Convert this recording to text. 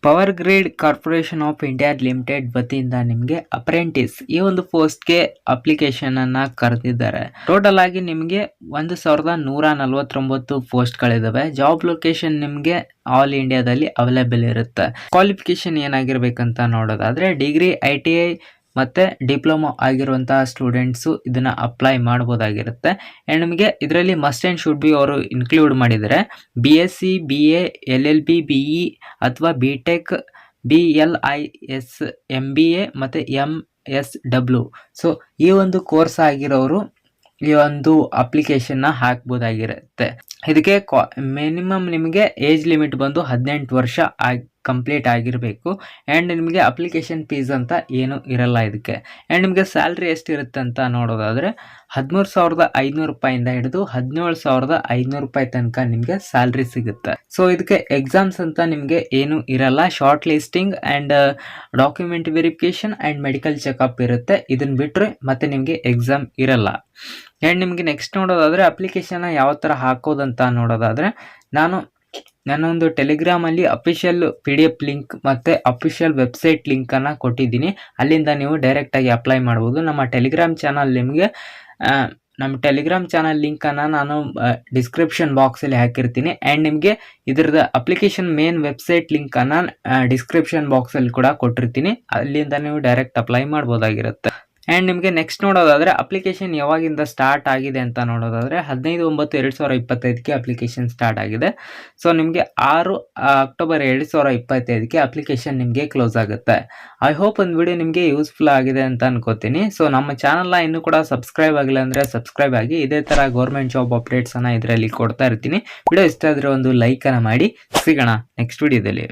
Power grid corporation of India limited ವತಿಯಿಂದ ನಿಮಗೆ apprentice ಈ ಒಂದು ಪೋಸ್ಟ್ಗೆ ಅಪ್ಲಿಕೇಶನ್ ಅನ್ನ ಕರೆದಿದ್ದಾರೆ. ಟೋಟಲ್ ಆಗಿ ನಿಮಗೆ 1149 ಪೋಸ್ಟ್ಗಳಿದಾವೆ. ಜಾಬ್ ಲೊಕೇಶನ್ ನಿಮಗೆ ಆಲ್ ಇಂಡಿಯಾದಲ್ಲಿ ಅವೈಲೇಬಲ್ ಇರುತ್ತೆ. ಕ್ವಾಲಿಫಿಕೇಶನ್ ಏನಾಗಿರ್ಬೇಕಂತ ನೋಡೋದಾದ್ರೆ ಡಿಗ್ರಿ, ITI ಮತ್ತೆ ಡಿಪ್ಲೊಮಾ ಆಗಿರುವಂತಹ ಸ್ಟೂಡೆಂಟ್ಸು ಇದನ್ನ ಅಪ್ಲೈ ಮಾಡ್ಬೋದಾಗಿರುತ್ತೆ. ಆ್ಯಂಡ್ ನಿಮಗೆ ಇದರಲ್ಲಿ ಮಸ್ಟ್ ಆ್ಯಂಡ್ ಶುಡ್ ಬಿ ಅವರು ಇನ್ಕ್ಲೂಡ್ ಮಾಡಿದರೆ BSc, BA, LLB, BE ಅಥವಾ BTech, BLIS, MBA ಮತ್ತು MSW. ಸೊ ಈ ಒಂದು ಕೋರ್ಸ್ ಆಗಿರೋರು ಈ ಒಂದು ಅಪ್ಲಿಕೇಶನ್ನ ಹಾಕ್ಬೋದಾಗಿರುತ್ತೆ. ಇದಕ್ಕೆ ಮಿನಿಮಮ್ ನಿಮಗೆ ಏಜ್ ಲಿಮಿಟ್ ಬಂದು 18 ವರ್ಷ ಕಂಪ್ಲೀಟ್ ಆಗಿರಬೇಕು. ಆ್ಯಂಡ್ ನಿಮಗೆ ಅಪ್ಲಿಕೇಶನ್ ಫೀಸ್ ಅಂತ ಏನು ಇರಲ್ಲ ಇದಕ್ಕೆ. ಆ್ಯಂಡ್ ನಿಮಗೆ ಸ್ಯಾಲ್ರಿ ಎಷ್ಟಿರುತ್ತೆ ಅಂತ ನೋಡೋದಾದರೆ 13,500 ರೂಪಾಯಿಂದ ಹಿಡಿದು 17,500 ರೂಪಾಯಿ ತನಕ ನಿಮಗೆ ಸ್ಯಾಲ್ರಿ ಸಿಗುತ್ತೆ. ಸೊ ಇದಕ್ಕೆ ಎಕ್ಸಾಮ್ಸ್ ಅಂತ ನಿಮಗೆ ಏನು ಇರಲ್ಲ. Short listing and document verification and medical checkup ಇರುತ್ತೆ. ಇದನ್ನು ಬಿಟ್ಟರೆ ಮತ್ತೆ ನಿಮಗೆ ಎಕ್ಸಾಮ್ ಇರಲ್ಲ. ಆ್ಯಂಡ್ ನಿಮಗೆ ನೆಕ್ಸ್ಟ್ ನೋಡೋದಾದರೆ ಅಪ್ಲಿಕೇಶನ್ನ ಯಾವ ಥರ ಹಾಕೋದಂತ ನೋಡೋದಾದರೆ ನಾನೊಂದು ಟೆಲಿಗ್ರಾಮಲ್ಲಿ ಅಫಿಷಿಯಲ್ PDF ಲಿಂಕ್ ಮತ್ತು ಅಫಿಷಿಯಲ್ ವೆಬ್ಸೈಟ್ ಲಿಂಕನ್ನು ಕೊಟ್ಟಿದ್ದೀನಿ. ಅಲ್ಲಿಂದ ನೀವು ಡೈರೆಕ್ಟಾಗಿ ಅಪ್ಲೈ ಮಾಡ್ಬೋದು. ನಮ್ಮ ಟೆಲಿಗ್ರಾಮ್ ಚಾನಲ್ ನಿಮಗೆ ನಮ್ಮ ಟೆಲಿಗ್ರಾಮ್ ಚಾನಲ್ ಲಿಂಕನ್ನು ನಾನು ಡಿಸ್ಕ್ರಿಪ್ಷನ್ ಬಾಕ್ಸಲ್ಲಿ ಹಾಕಿರ್ತೀನಿ. ಆ್ಯಂಡ್ ನಿಮಗೆ ಇದ್ರದ್ದು ಅಪ್ಲಿಕೇಶನ್ ಮೇನ್ ವೆಬ್ಸೈಟ್ ಲಿಂಕನ್ನು ಡಿಸ್ಕ್ರಿಪ್ಷನ್ ಬಾಕ್ಸಲ್ಲಿ ಕೂಡ ಕೊಟ್ಟಿರ್ತೀನಿ. ಅಲ್ಲಿಂದ ನೀವು ಡೈರೆಕ್ಟ್ ಅಪ್ಲೈ ಮಾಡ್ಬೋದಾಗಿರುತ್ತೆ. ಆ್ಯಂಡ್ ನಿಮಗೆ ನೆಕ್ಸ್ಟ್ ನೋಡೋದಾದರೆ ಅಪ್ಲಿಕೇಶನ್ ಯಾವಾಗಿಂದ ಸ್ಟಾರ್ಟ್ ಆಗಿದೆ ಅಂತ ನೋಡೋದಾದರೆ 15/9/2025ಗೆ ಅಪ್ಲಿಕೇಶನ್ ಸ್ಟಾರ್ಟ್ ಆಗಿದೆ. ಸೊ ನಿಮಗೆ 6 ಅಕ್ಟೋಬರ್ 2025ಗೆ ಅಪ್ಲಿಕೇಶನ್ ನಿಮಗೆ ಕ್ಲೋಸ್ ಆಗುತ್ತೆ. ಐ ಹೋಪ್ ಒಂದು ವಿಡಿಯೋ ನಿಮಗೆ ಯೂಸ್ಫುಲ್ ಆಗಿದೆ ಅಂತ ಅನ್ಕೋತೀನಿ. ಸೊ ನಮ್ಮ ಚಾನಲ್ನ ಇನ್ನೂ ಕೂಡ ಸಬ್ಸ್ಕ್ರೈಬ್ ಆಗಿಲ್ಲ ಅಂದರೆ ಸಬ್ಸ್ಕ್ರೈಬ್ ಆಗಿ. ಇದೇ ಥರ ಗೌರ್ಮೆಂಟ್ ಜಾಬ್ ಅಪ್ಡೇಟ್ಸನ್ನು ಇದರಲ್ಲಿ ಕೊಡ್ತಾ ಇರ್ತೀನಿ. ವಿಡಿಯೋ ಇಷ್ಟ ಆದರೆ ಒಂದು ಲೈಕನ್ನು ಮಾಡಿ. ಸಿಗೋಣ ನೆಕ್ಸ್ಟ್ ವಿಡಿಯೋದಲ್ಲಿ.